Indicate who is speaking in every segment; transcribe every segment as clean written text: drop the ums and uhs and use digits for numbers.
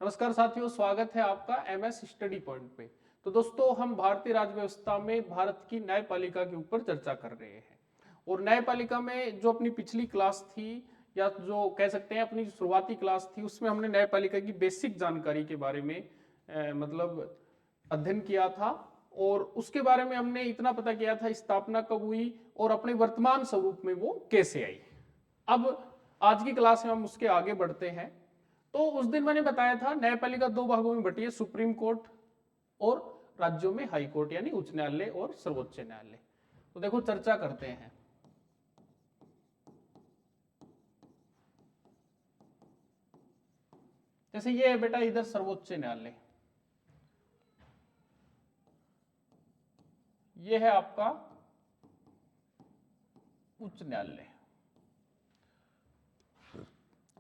Speaker 1: नमस्कार साथियों, स्वागत है आपका एमएस स्टडी पॉइंट पे। तो दोस्तों, हम भारतीय राज्य व्यवस्था में भारत की न्यायपालिका के ऊपर चर्चा कर रहे हैं। और न्यायपालिका में जो अपनी पिछली क्लास थी, या जो कह सकते हैं अपनी शुरुआती क्लास थी, उसमें हमने न्यायपालिका की बेसिक जानकारी के बारे में मतलब अध्ययन किया था। और उसके बारे में हमने इतना पता किया था, स्थापना कब हुई और अपने वर्तमान स्वरूप में वो कैसे आई। अब आज की क्लास में हम उसके आगे बढ़ते हैं। तो उस दिन मैंने बताया था न्यायपालिका दो भागों में बटी है, सुप्रीम कोर्ट और राज्यों में हाई कोर्ट यानी उच्च न्यायालय और सर्वोच्च न्यायालय। तो देखो चर्चा करते हैं। जैसे ये है बेटा इधर सर्वोच्च न्यायालय, ये है आपका उच्च न्यायालय।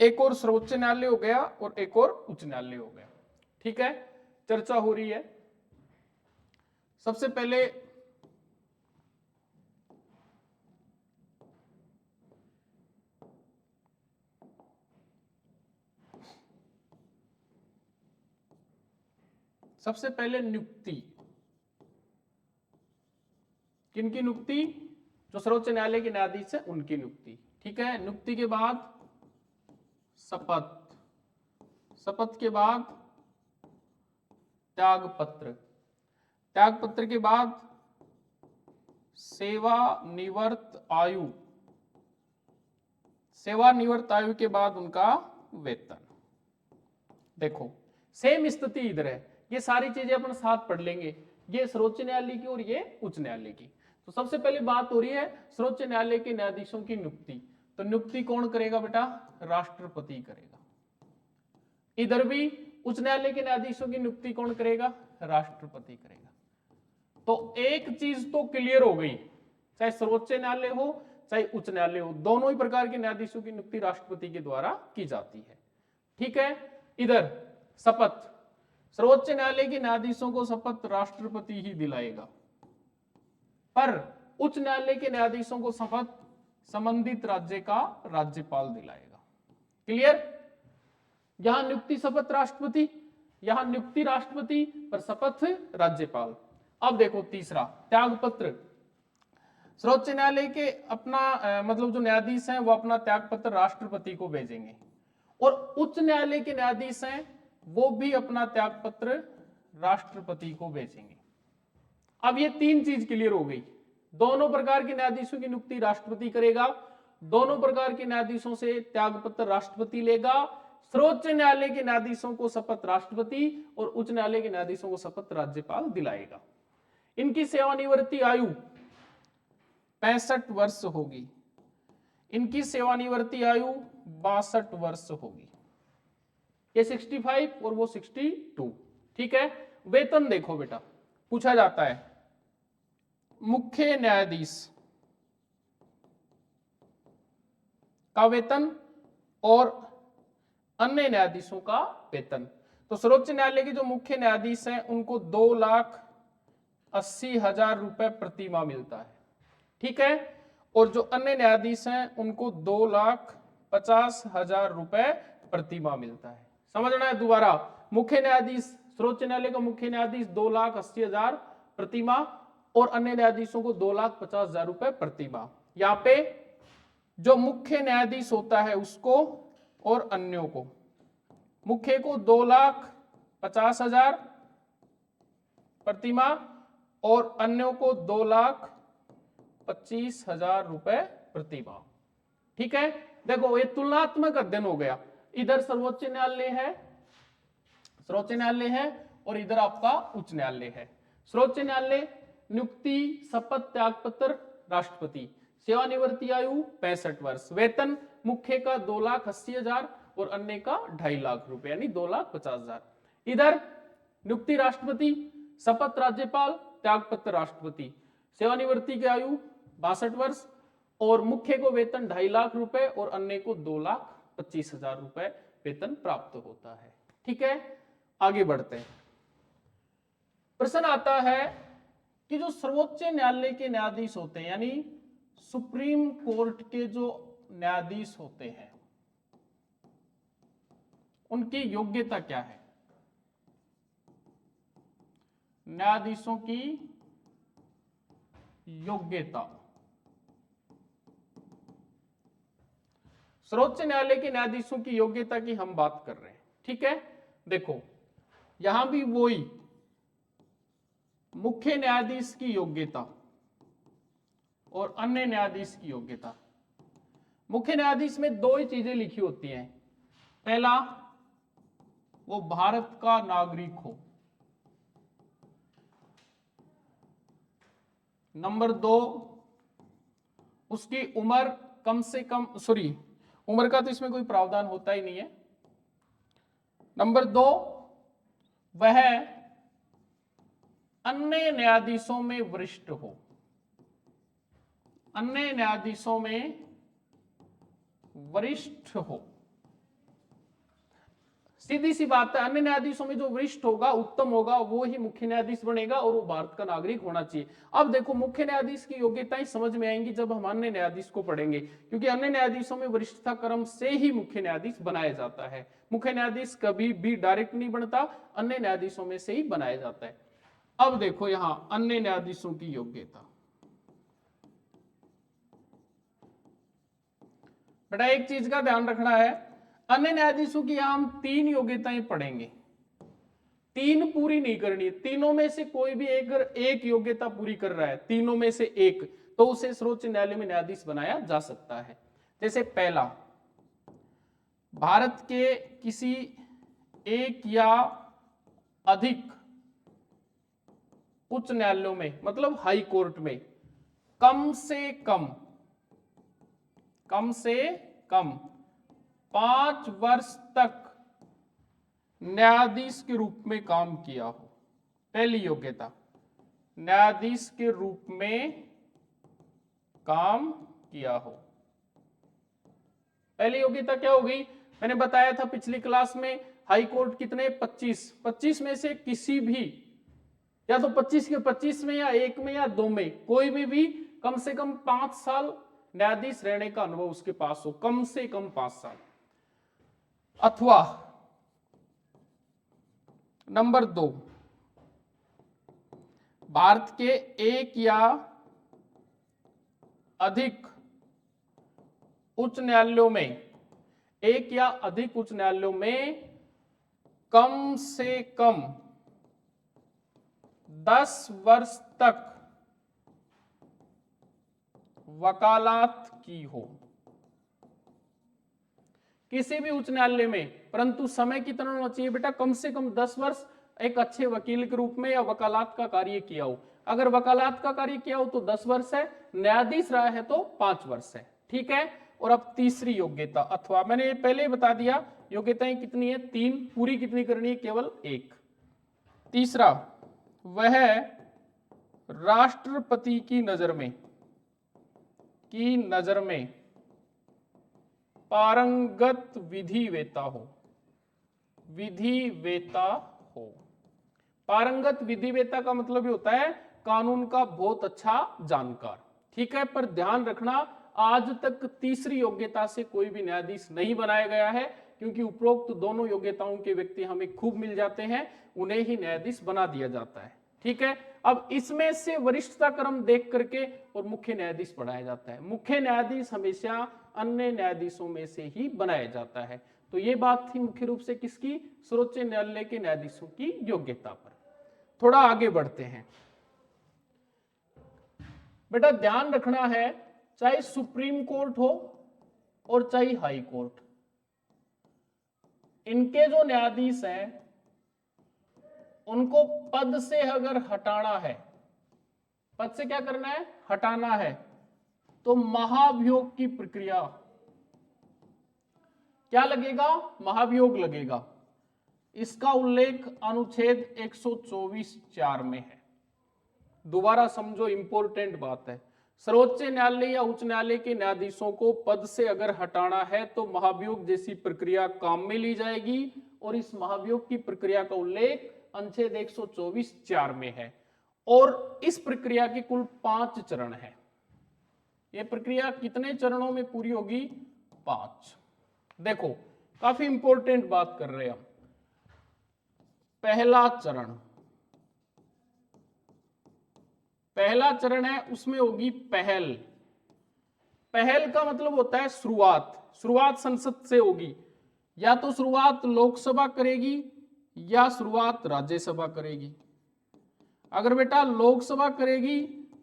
Speaker 1: एक और सर्वोच्च न्यायालय हो गया और एक और उच्च न्यायालय हो गया। ठीक है, चर्चा हो रही है। सबसे पहले नियुक्ति, किनकी नियुक्ति? जो सर्वोच्च न्यायालय के न्यायाधीश है उनकी नियुक्ति। ठीक है, नियुक्ति के बाद शपथ, शपथ के बाद त्यागपत्र, त्यागपत्र के बाद सेवानिवृत्त आयु, सेवानिवृत्त आयु के बाद उनका वेतन। देखो सेम स्थिति इधर है, ये सारी चीजें अपन साथ पढ़ लेंगे, ये सर्वोच्च न्यायालय की और ये उच्च न्यायालय की। तो सबसे पहले बात हो रही है सर्वोच्च न्यायालय के न्यायाधीशों की नियुक्ति। तो नियुक्ति कौन करेगा बेटा? राष्ट्रपति करेगा। इधर भी उच्च न्यायालय के न्यायाधीशों की नियुक्ति कौन करेगा? राष्ट्रपति करेगा। तो एक चीज तो क्लियर हो गई, चाहे सर्वोच्च न्यायालय हो चाहे उच्च न्यायालय हो, दोनों ही प्रकार के न्यायाधीशों की नियुक्ति राष्ट्रपति के द्वारा की जाती है। ठीक है, इधर शपथ, सर्वोच्च न्यायालय के न्यायाधीशों को शपथ राष्ट्रपति ही दिलाएगा, पर उच्च न्यायालय के न्यायाधीशों को शपथ संबंधित राज्य का राज्यपाल दिलाएगा। क्लियर? यहां नियुक्ति शपथ राष्ट्रपति, यहां नियुक्ति राष्ट्रपति पर शपथ राज्यपाल। अब देखो तीसरा त्यागपत्र, सर्वोच्च न्यायालय के अपना मतलब जो न्यायाधीश हैं वो अपना त्यागपत्र राष्ट्रपति को भेजेंगे, और उच्च न्यायालय के न्यायाधीश हैं वो भी अपना त्यागपत्र राष्ट्रपति को भेजेंगे। अब ये तीन चीज क्लियर हो गई, दोनों प्रकार के न्यायाधीशों की नियुक्ति राष्ट्रपति करेगा, दोनों प्रकार के न्यायाधीशों से त्यागपत्र राष्ट्रपति लेगा, सर्वोच्च न्यायालय के न्यायाधीशों को शपथ राष्ट्रपति और उच्च न्यायालय के न्यायाधीशों को शपथ राज्यपाल दिलाएगा। इनकी सेवानिवृत्ति आयु 65 वर्ष होगी, इनकी सेवानिवृत्ति आयु 62 वर्ष होगी, ये 65 और वो 62। ठीक है, वेतन देखो बेटा, पूछा जाता है मुख्य न्यायाधीश का वेतन और अन्य न्यायाधीशों का वेतन। तो सर्वोच्च न्यायालय के जो मुख्य न्यायाधीश हैं उनको 2,80,000 रुपए प्रति माह मिलता है। ठीक है, और जो अन्य न्यायाधीश हैं उनको 2,50,000 रुपए प्रति माह मिलता है। समझना है दोबारा, मुख्य न्यायाधीश, सर्वोच्च न्यायालय का मुख्य न्यायाधीश 2,80,000 प्रति माह और अन्य न्यायाधीशों को 2,50,000 रुपए प्रति माह। यहाँ पे जो मुख्य न्यायाधीश होता है उसको और अन्यों को, मुख्य को 2,50,000 प्रति माह और अन्यों को 2,25,000 रुपए प्रति माह। ठीक है, देखो ये तुलनात्मक अध्ययन हो गया, इधर सर्वोच्च न्यायालय है, सर्वोच्च न्यायालय है और इधर आपका उच्च न्यायालय है। सर्वोच्च न्यायालय नियुक्ति शपथ त्यागपत्र राष्ट्रपति, सेवानिवृत्ति आयु 65 वर्ष, वेतन मुख्य का 2,80,000 और अन्य का 2.5 लाख रुपए यानी 2,50,000। इधर नियुक्ति राष्ट्रपति, शपथ राज्यपाल, त्यागपत्र राष्ट्रपति, सेवानिवृत्ति की आयु 62 वर्ष और मुख्य को वेतन 2.5 लाख रुपए और अन्य को 2,25,000 रुपए वेतन प्राप्त होता है। ठीक है, आगे बढ़ते हैं। प्रश्न आता है कि जो सर्वोच्च न्यायालय के न्यायाधीश होते हैं यानी सुप्रीम कोर्ट के जो न्यायाधीश होते हैं उनकी योग्यता क्या है? न्यायाधीशों की योग्यता। सर्वोच्च न्यायालय के न्यायाधीशों की योग्यता की हम बात कर रहे हैं, ठीक है। देखो यहां भी वही मुख्य न्यायाधीश की योग्यता और अन्य न्यायाधीश की योग्यता। मुख्य न्यायाधीश में दो ही चीजें लिखी होती हैं। पहला, वो भारत का नागरिक हो। नंबर दो, उसकी उम्र कम से कम, सॉरी उम्र का तो इसमें कोई प्रावधान होता ही नहीं है। नंबर दो, वह अन्य न्यायाधीशों में वरिष्ठ हो। अन्य न्यायाधीशों में वरिष्ठ हो। सीधी सी बात है, अन्य न्यायाधीशों में जो वरिष्ठ होगा, उत्तम होगा, वो ही मुख्य न्यायाधीश बनेगा और वो भारत का नागरिक होना चाहिए। अब देखो मुख्य न्यायाधीश की योग्यताएं समझ में आएंगी जब हम अन्य न्यायाधीश को पढ़ेंगे, क्योंकि अन्य न्यायाधीशों में वरिष्ठता क्रम से ही मुख्य न्यायाधीश बनाया जाता है। मुख्य न्यायाधीश कभी भी डायरेक्ट नहीं बनता, अन्य न्यायाधीशों में से ही बनाया जाता है। अब देखो यहां अन्य न्यायाधीशों की योग्यता। बेटा एक चीज का ध्यान रखना है, अन्य न्यायाधीशों की यहां हम 3 योग्यताएं पढ़ेंगे। 3 पूरी नहीं करनी, तीनों में से कोई भी एक योग्यता पूरी कर रहा है, तीनों में से एक, तो उसे सर्वोच्च न्यायालय में न्यायाधीश बनाया जा सकता है। जैसे पहला, भारत के किसी एक या अधिक उच्च न्यायालयों में, मतलब हाई कोर्ट में, कम से कम 5 वर्ष तक न्यायाधीश के रूप में काम किया हो। पहली योग्यता, न्यायाधीश के रूप में काम किया हो। पहली योग्यता क्या होगी? मैंने बताया था पिछली क्लास में, हाई कोर्ट कितने? 25 में से किसी भी, या तो 25 के 25 में, या 1 में, या 2 में, कोई भी कम से कम 5 साल न्यायाधीश रहने का अनुभव उसके पास हो, कम से कम 5 साल। अथवा नंबर 2, भारत के एक या अधिक उच्च न्यायालयों में, एक या अधिक उच्च न्यायालयों में कम से कम 10 वर्ष तक वकालत की हो। किसी भी उच्च न्यायालय में, परंतु समय कितना होना चाहिए बेटा? कम से कम 10 वर्ष एक अच्छे वकील के रूप में या वकालत का कार्य किया हो। अगर वकालत का कार्य किया हो तो 10 वर्ष है, न्यायाधीश रहा है तो 5 वर्ष है, ठीक है। और अब तीसरी योग्यता, अथवा मैंने पहले ही बता दिया योग्यताएं कितनी है, 3, पूरी कितनी करनी है? केवल 1। तीसरा, वह राष्ट्रपति की नजर में पारंगत विधिवेता हो। पारंगत विधिवेता का मतलब ये होता है कानून का बहुत अच्छा जानकार, ठीक है। पर ध्यान रखना, आज तक तीसरी योग्यता से कोई भी न्यायाधीश नहीं बनाया गया है, क्योंकि उपरोक्त दोनों योग्यताओं के व्यक्ति हमें खूब मिल जाते हैं, उन्हें ही न्यायाधीश बना दिया जाता है, ठीक है। अब इसमें से वरिष्ठता क्रम देख करके और मुख्य न्यायाधीश बनाया जाता है। मुख्य न्यायाधीश हमेशा अन्य न्यायाधीशों में से ही बनाया जाता है। तो ये बात थी मुख्य रूप से किसकी? सर्वोच्च न्यायालय के न्यायाधीशों की योग्यता पर। थोड़ा आगे बढ़ते हैं बेटा, ध्यान रखना है, चाहे सुप्रीम कोर्ट हो और चाहे हाई कोर्ट, इनके जो न्यायाधीश हैं उनको पद से अगर हटाना है, पद से क्या करना है? हटाना है, तो महाभियोग की प्रक्रिया, क्या लगेगा? महाभियोग लगेगा। इसका उल्लेख अनुच्छेद 124(4) में है। दोबारा समझो, इंपॉर्टेंट बात है। सर्वोच्च न्यायालय या उच्च न्यायालय के न्यायाधीशों को पद से अगर हटाना है तो महाभियोग जैसी प्रक्रिया काम में ली जाएगी, और इस महाभियोग की प्रक्रिया का उल्लेख अनुच्छेद 124(4) में है। और इस प्रक्रिया के कुल 5 चरण है। यह प्रक्रिया कितने चरणों में पूरी होगी? 5। देखो काफी इंपॉर्टेंट बात कर रहे हैं हम। पहला चरण, पहला चरण है उसमें होगी पहल। पहल का मतलब होता है शुरुआत, शुरुआत संसद से होगी, या तो शुरुआत लोकसभा करेगी या शुरुआत राज्यसभा करेगी। अगर बेटा लोकसभा करेगी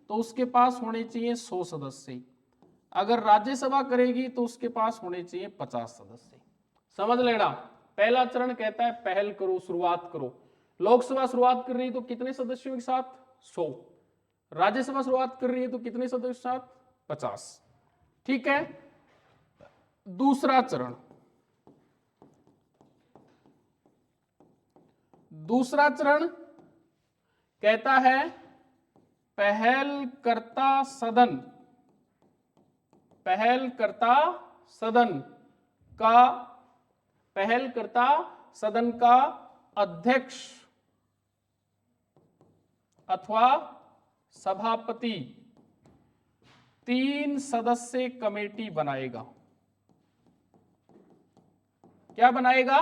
Speaker 1: तो उसके पास होने चाहिए 100 सदस्य, अगर राज्यसभा करेगी तो उसके पास होने चाहिए 50 सदस्य। समझ लेना, पहला चरण कहता है पहल करो, शुरुआत करो। लोकसभा शुरुआत कर रही है तो कितने सदस्यों के साथ? 100। राज्यसभा शुरुआत कर रही है तो कितने सदस्यों के साथ? 50। ठीक है। दूसरा चरण, दूसरा चरण कहता है पहलकर्ता सदन, पहलकर्ता सदन का, पहलकर्ता सदन का अध्यक्ष अथवा सभापति 3 सदस्य कमेटी बनाएगा। क्या बनाएगा?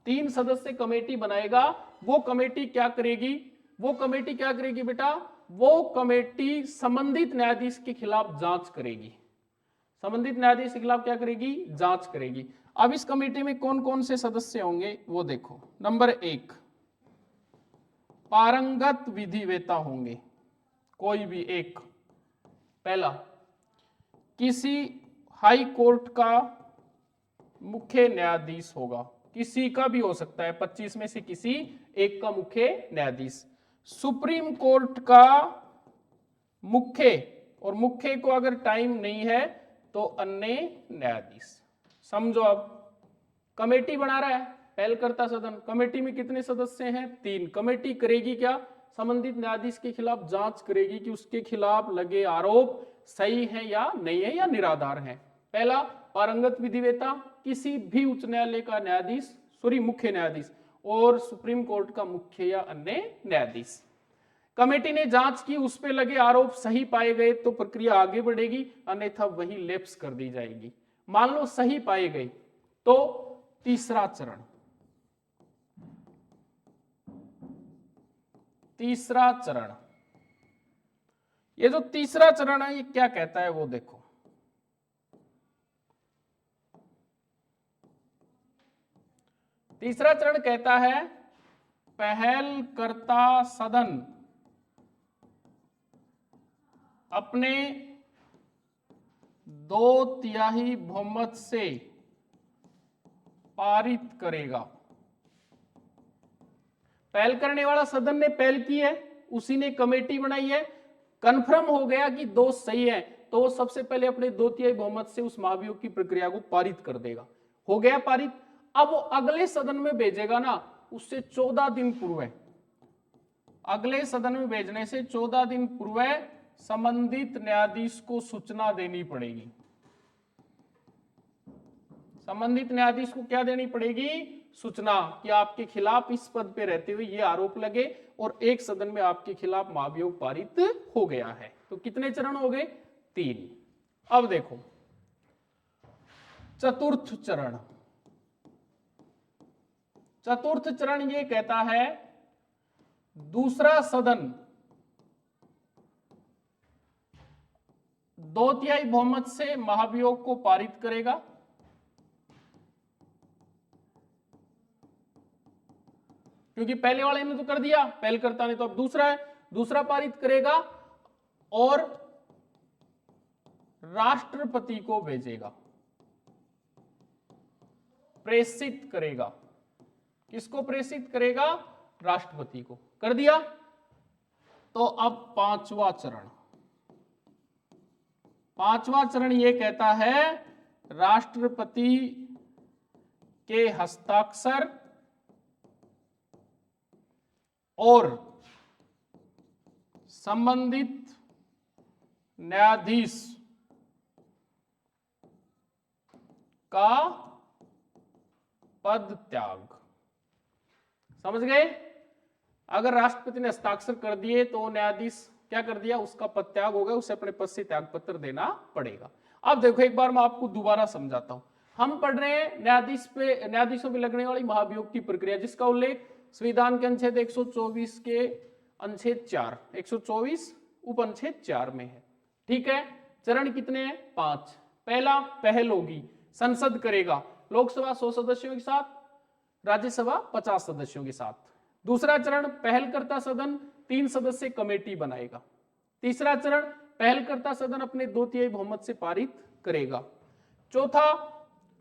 Speaker 1: 3 सदस्य कमेटी बनाएगा। वो कमेटी क्या करेगी? वो कमेटी क्या करेगी बेटा? वो कमेटी संबंधित न्यायाधीश के खिलाफ जांच करेगी। संबंधित न्यायाधीश के खिलाफ क्या करेगी? जांच करेगी। अब इस कमेटी में कौन कौन से सदस्य होंगे वो देखो। नंबर 1, पारंगत विधिवेता होंगे, कोई भी एक। पहला, किसी हाई कोर्ट का मुख्य न्यायाधीश होगा, किसी का भी हो सकता है, 25 में से किसी एक का मुख्य न्यायाधीश। सुप्रीम कोर्ट का मुख्य, और मुख्य को अगर टाइम नहीं है तो अन्य न्यायाधीश। समझो, अब कमेटी बना रहा है पहलकर्ता सदन, कमेटी में कितने सदस्य हैं? 3। कमेटी करेगी क्या? संबंधित न्यायाधीश के खिलाफ जांच करेगी कि उसके खिलाफ लगे आरोप सही है या नहीं है, या निराधार है। पहला, पारंगत विधिवेता, किसी भी उच्च न्यायालय का न्यायाधीश, सॉरी मुख्य न्यायाधीश, और सुप्रीम कोर्ट का मुख्य या अन्य न्यायाधीश। कमेटी ने जांच की, उस पे लगे आरोप सही पाए गए तो प्रक्रिया आगे बढ़ेगी, अन्यथा वही लैप्स कर दी जाएगी। मान लो सही पाए गए तो तीसरा चरण, तीसरा चरण, ये जो तीसरा चरण है ये क्या कहता है वो देखो। तीसरा चरण कहता है पहलकर्ता सदन अपने 2/3 बहुमत से पारित करेगा। पहल करने वाला सदन ने पहल की है, उसी ने कमेटी बनाई है, कंफर्म हो गया कि दोष सही है तो वो सबसे पहले अपने 2/3 बहुमत से उस महाभियोग की प्रक्रिया को पारित कर देगा। हो गया पारित। अब वो अगले सदन में भेजेगा ना, उससे 14 दिन पूर्व, अगले सदन में भेजने से 14 दिन पूर्व संबंधित न्यायाधीश को सूचना देनी पड़ेगी। संबंधित न्यायाधीश को क्या देनी पड़ेगी? सूचना कि आपके खिलाफ इस पद पे रहते हुए ये आरोप लगे और एक सदन में आपके खिलाफ महाभियोग पारित हो गया है। तो कितने चरण हो गए? 3। अब देखो चतुर्थ चरण। चतुर्थ चरण ये कहता है दूसरा सदन 2/3 बहुमत से महाभियोग को पारित करेगा। क्योंकि पहले वाले ने तो कर दिया, पहलकर्ता ने, तो अब दूसरा है, दूसरा पारित करेगा और राष्ट्रपति को भेजेगा, प्रेषित करेगा। किसको प्रेषित करेगा? राष्ट्रपति को। कर दिया। तो अब पांचवा चरण, पांचवा चरण ये कहता है राष्ट्रपति के हस्ताक्षर और संबंधित न्यायाधीश का पद त्याग। समझ गए? अगर राष्ट्रपति ने हस्ताक्षर कर दिए तो न्यायाधीश क्या कर दिया? उसका पद त्याग हो गया, उसे अपने पद से त्याग पत्र देना पड़ेगा। अब देखो एक बार मैं आपको दोबारा समझाता हूं। हम पढ़ रहे हैं न्यायाधीशों पे लगने वाली महाभियोग की प्रक्रिया, जिसका उल्लेख संविधान के अनुच्छेद 124 के अनुच्छेद 4, 124 उपअनुच्छेद 4 में है। ठीक है, चरण कितने हैं? 5। पहला पहल होगी, संसद करेगा, लोकसभा 100 सदस्यों के साथ, राज्यसभा 50 सदस्यों के साथ। दूसरा चरण पहलकर्ता सदन 3 सदस्य कमेटी बनाएगा। तीसरा चरण पहलकर्ता सदन अपने 2/3 बहुमत से पारित करेगा। चौथा,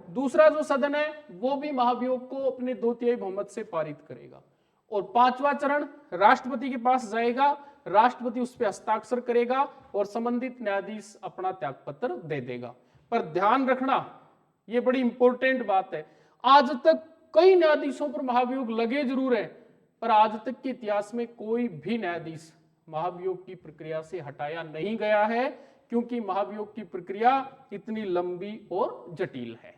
Speaker 1: दूसरा जो सदन है वो भी महाभियोग को अपने 2/3 बहुमत से पारित करेगा। और पांचवा चरण राष्ट्रपति के पास जाएगा, राष्ट्रपति उस पर हस्ताक्षर करेगा और संबंधित न्यायाधीश अपना त्यागपत्र दे देगा। पर ध्यान रखना, ये बड़ी इंपॉर्टेंट बात है, आज तक कई न्यायाधीशों पर महाभियोग लगे जरूर है, पर आज तक के इतिहास में कोई भी न्यायाधीश महाभियोग की प्रक्रिया से हटाया नहीं गया है, क्योंकि महाभियोग की प्रक्रिया इतनी लंबी और जटिल है।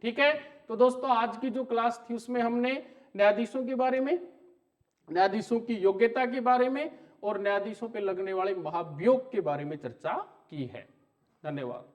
Speaker 1: ठीक है, तो दोस्तों आज की जो क्लास थी उसमें हमने न्यायाधीशों के बारे में, न्यायाधीशों की योग्यता के बारे में और न्यायाधीशों पे लगने वाले महाभियोग के बारे में चर्चा की है। धन्यवाद।